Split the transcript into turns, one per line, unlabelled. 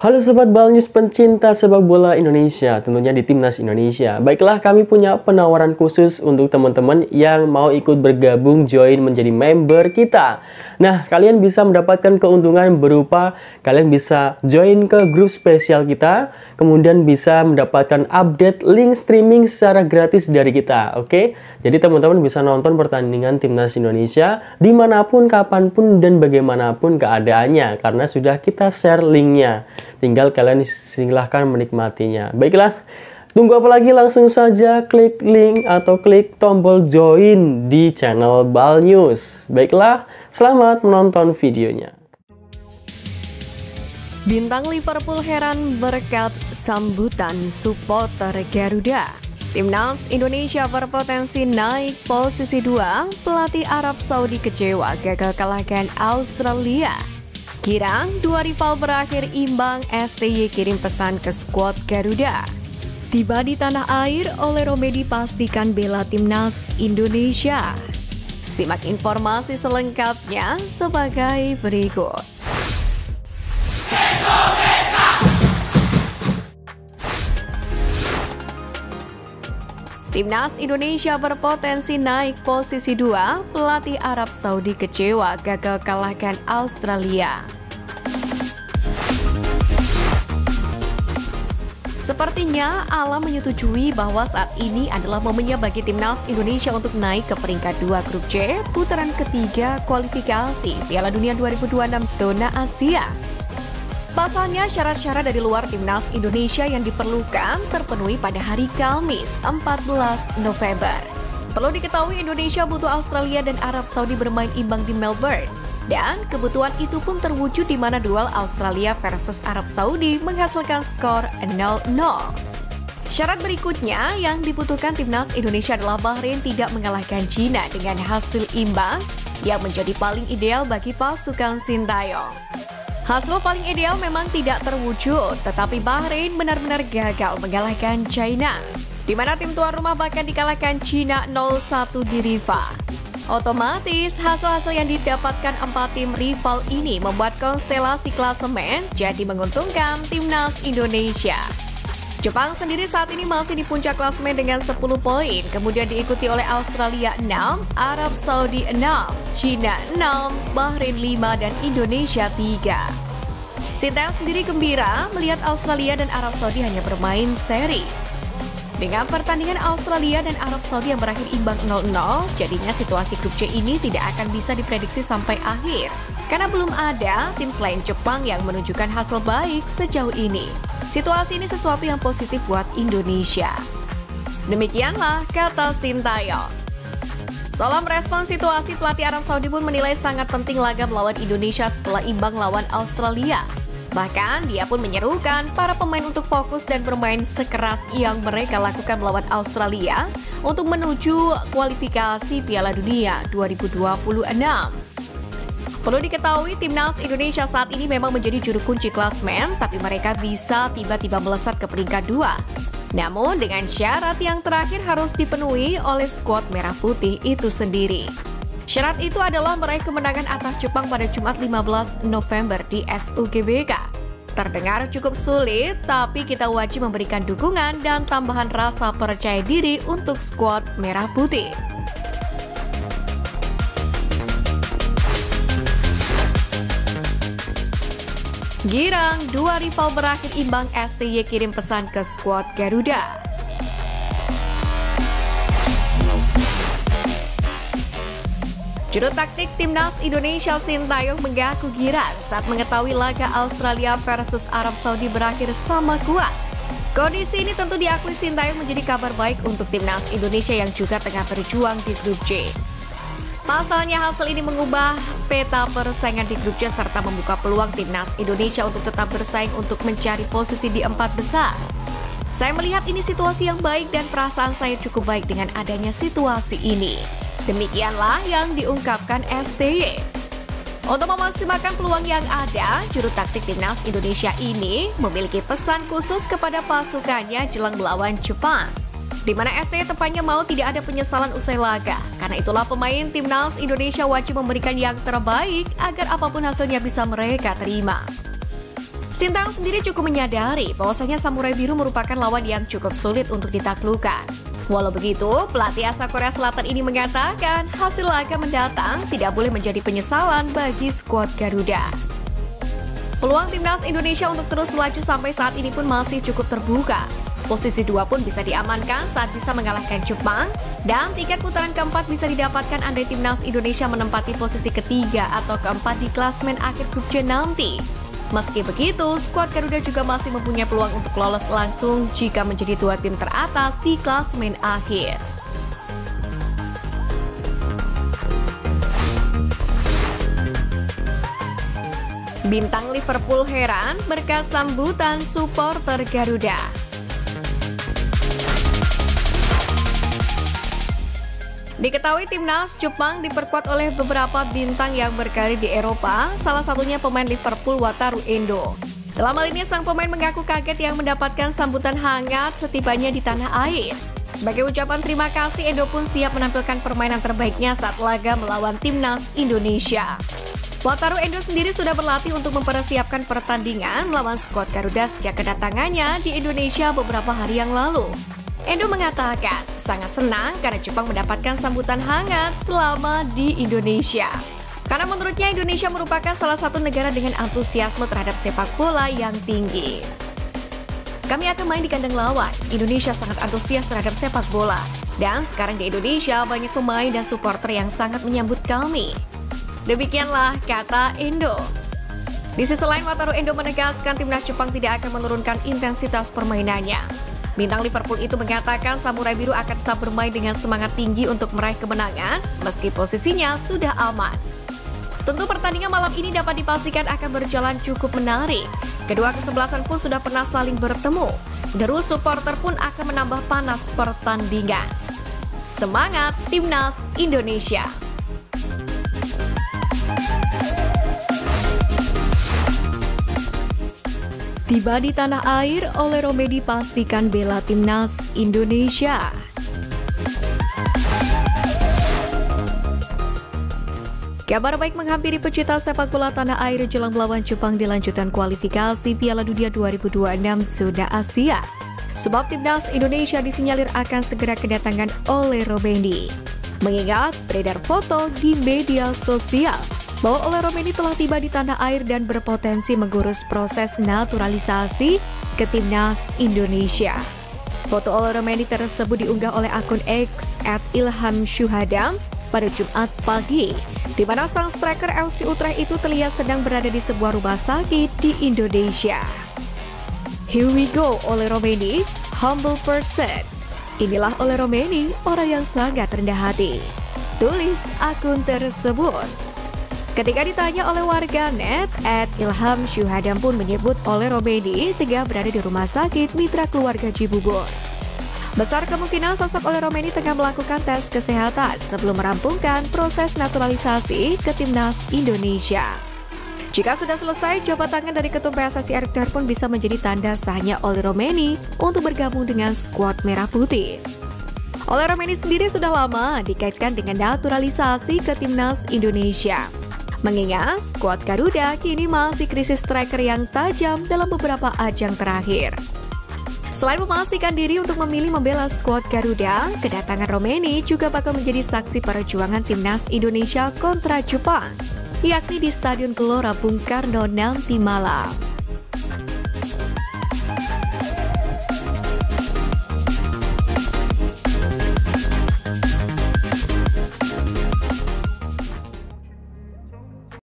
Halo Sobat Balnews pencinta sepak bola Indonesia, tentunya di Timnas Indonesia. Baiklah, kami punya penawaran khusus untuk teman-teman yang mau ikut bergabung join menjadi member kita. Nah, kalian bisa mendapatkan keuntungan berupa kalian bisa join ke grup spesial kita, kemudian bisa mendapatkan update link streaming secara gratis dari kita, oke? Jadi teman-teman bisa nonton pertandingan Timnas Indonesia dimanapun, kapanpun, dan bagaimanapun keadaannya, karena sudah kita share linknya. Tinggal kalian silahkan menikmatinya. Baiklah, tunggu apa lagi? Langsung saja klik link atau klik tombol join di channel Balnews. Baiklah, selamat menonton videonya.
Bintang Liverpool heran berkat sambutan supporter Garuda. Timnas Indonesia berpotensi naik posisi 2, pelatih Arab Saudi kecewa gagal kalahkan Australia. Girang, dua rival berakhir imbang, STY kirim pesan ke skuad Garuda. Tiba di tanah air, oleh Romedi pastikan bela Timnas Indonesia. Simak informasi selengkapnya sebagai berikut. Timnas Indonesia berpotensi naik posisi 2, pelatih Arab Saudi kecewa gagal kalahkan Australia. Sepertinya Alam menyetujui bahwa saat ini adalah momennya bagi Timnas Indonesia untuk naik ke peringkat 2 grup C, putaran ketiga kualifikasi Piala Dunia 2026 zona Asia. Pasalnya, syarat-syarat dari luar Timnas Indonesia yang diperlukan terpenuhi pada hari Kamis, 14 November. Perlu diketahui Indonesia butuh Australia dan Arab Saudi bermain imbang di Melbourne. Dan kebutuhan itu pun terwujud di mana duel Australia versus Arab Saudi menghasilkan skor 0-0. Syarat berikutnya yang dibutuhkan Timnas Indonesia adalah Bahrain tidak mengalahkan Cina dengan hasil imbang yang menjadi paling ideal bagi pasukan Sintayong. Hasil paling ideal memang tidak terwujud, tetapi Bahrain benar-benar gagal mengalahkan China, di mana tim tuan rumah bahkan dikalahkan Cina 0-1 di Rifa. Otomatis, hasil-hasil yang didapatkan 4 tim rival ini membuat konstelasi klasemen jadi menguntungkan Timnas Indonesia. Jepang sendiri saat ini masih di puncak klasemen dengan 10 poin, kemudian diikuti oleh Australia 6, Arab Saudi 6, Cina 6, Bahrain 5, dan Indonesia 3. Sintayong sendiri gembira melihat Australia dan Arab Saudi hanya bermain seri. Dengan pertandingan Australia dan Arab Saudi yang berakhir imbang 0-0, jadinya situasi grup C ini tidak akan bisa diprediksi sampai akhir, karena belum ada tim selain Jepang yang menunjukkan hasil baik sejauh ini. Situasi ini sesuatu yang positif buat Indonesia. Demikianlah kata Sintayong. Soal merespon situasi, pelatih Arab Saudi pun menilai sangat penting laga melawan Indonesia setelah imbang lawan Australia. Bahkan dia pun menyerukan para pemain untuk fokus dan bermain sekeras yang mereka lakukan melawan Australia untuk menuju kualifikasi Piala Dunia 2026. Perlu diketahui, Timnas Indonesia saat ini memang menjadi juru kunci klasmen, tapi mereka bisa tiba-tiba melesat ke peringkat 2. Namun dengan syarat yang terakhir harus dipenuhi oleh skuad merah putih itu sendiri. Syarat itu adalah meraih kemenangan atas Jepang pada Jumat 15 November di SUGBK. Terdengar cukup sulit, tapi kita wajib memberikan dukungan dan tambahan rasa percaya diri untuk skuad merah putih. Girang, dua rival berakhir imbang, STY kirim pesan ke skuad Garuda. Juru taktik Timnas Indonesia Sintayong mengaku girang saat mengetahui laga Australia versus Arab Saudi berakhir sama kuat. Kondisi ini tentu diakui Sintayong menjadi kabar baik untuk Timnas Indonesia yang juga tengah berjuang di grup C. Pasalnya hasil ini mengubah peta persaingan di grup C serta membuka peluang Timnas Indonesia untuk tetap bersaing untuk mencari posisi di 4 besar. Saya melihat ini situasi yang baik dan perasaan saya cukup baik dengan adanya situasi ini. Demikianlah yang diungkapkan STY. Untuk memaksimalkan peluang yang ada, juru taktik Timnas Indonesia ini memiliki pesan khusus kepada pasukannya jelang melawan Jepang, di mana STY tepatnya mau tidak ada penyesalan usai laga. Karena itulah pemain Timnas Indonesia wajib memberikan yang terbaik agar apapun hasilnya bisa mereka terima. Sintayong sendiri cukup menyadari bahwasanya Samurai Biru merupakan lawan yang cukup sulit untuk ditaklukkan. Walau begitu, pelatih asal Korea Selatan ini mengatakan hasil laga mendatang tidak boleh menjadi penyesalan bagi skuad Garuda. Peluang timnas Indonesia untuk terus melaju sampai saat ini pun masih cukup terbuka. Posisi 2 pun bisa diamankan saat bisa mengalahkan Jepang, dan tiket putaran keempat bisa didapatkan andai timnas Indonesia menempati posisi ketiga atau keempat di klasemen akhir grup C nanti. Meski begitu, skuad Garuda juga masih mempunyai peluang untuk lolos langsung jika menjadi 2 tim teratas di klasemen akhir. Bintang Liverpool heran berkat sambutan supporter Garuda. Diketahui timnas Jepang diperkuat oleh beberapa bintang yang berkarir di Eropa, salah satunya pemain Liverpool Wataru Endo. Dalam hal ini, sang pemain mengaku kaget yang mendapatkan sambutan hangat setibanya di tanah air. Sebagai ucapan terima kasih, Endo pun siap menampilkan permainan terbaiknya saat laga melawan timnas Indonesia. Wataru Endo sendiri sudah berlatih untuk mempersiapkan pertandingan melawan skuad Garuda sejak kedatangannya di Indonesia beberapa hari yang lalu. Endo mengatakan sangat senang karena Jepang mendapatkan sambutan hangat selama di Indonesia. Karena menurutnya Indonesia merupakan salah satu negara dengan antusiasme terhadap sepak bola yang tinggi. Kami akan main di kandang lawan. Indonesia sangat antusias terhadap sepak bola. Dan sekarang di Indonesia banyak pemain dan supporter yang sangat menyambut kami. Demikianlah kata Endo. Di sisi lain, Wataru Endo menegaskan timnas Jepang tidak akan menurunkan intensitas permainannya. Bintang Liverpool itu mengatakan Samurai Biru akan tetap bermain dengan semangat tinggi untuk meraih kemenangan meski posisinya sudah aman. Tentu pertandingan malam ini dapat dipastikan akan berjalan cukup menarik. Kedua kesebelasan pun sudah pernah saling bertemu. Deru supporter pun akan menambah panas pertandingan. Semangat Timnas Indonesia! Tiba di tanah air, oleh Romedi pastikan bela timnas Indonesia. Kabar baik menghampiri pecinta sepak bola tanah air jelang melawan Jepang di lanjutan kualifikasi Piala Dunia 2026 zona Asia. Sebab timnas Indonesia disinyalir akan segera kedatangan oleh Romedi. Mengingat beredar foto di media sosial bahwa Oleh Romedi telah tiba di tanah air dan berpotensi mengurus proses naturalisasi ke timnas Indonesia. Foto Oleh Romedi tersebut diunggah oleh akun X @ilhamsyuhadam pada Jumat pagi, di mana sang striker FC Utrecht itu terlihat sedang berada di sebuah rumah sakit di Indonesia. Here we go, Oleh Romedi, humble person. Inilah Oleh Romedi, orang yang sangat rendah hati, tulis akun tersebut. Ketika ditanya oleh warganet, @ilhamsyuhadam pun menyebut Oleh Romedi tengah berada di rumah sakit mitra keluarga Cibubur. Besar kemungkinan sosok Oleh Romedi tengah melakukan tes kesehatan sebelum merampungkan proses naturalisasi ke timnas Indonesia. Jika sudah selesai, jabat tangan dari Ketum PSSI Erick Thohir pun bisa menjadi tanda sahnya Oleh Romedi untuk bergabung dengan skuad Merah Putih. Oleh Romedi sendiri sudah lama dikaitkan dengan naturalisasi ke timnas Indonesia. Mengingat skuad Garuda kini masih krisis striker yang tajam dalam beberapa ajang terakhir. Selain memastikan diri untuk memilih membela skuad Garuda, kedatangan Romedi juga bakal menjadi saksi perjuangan timnas Indonesia kontra Jepang, yakni di Stadion Gelora Bung Karno nanti malam.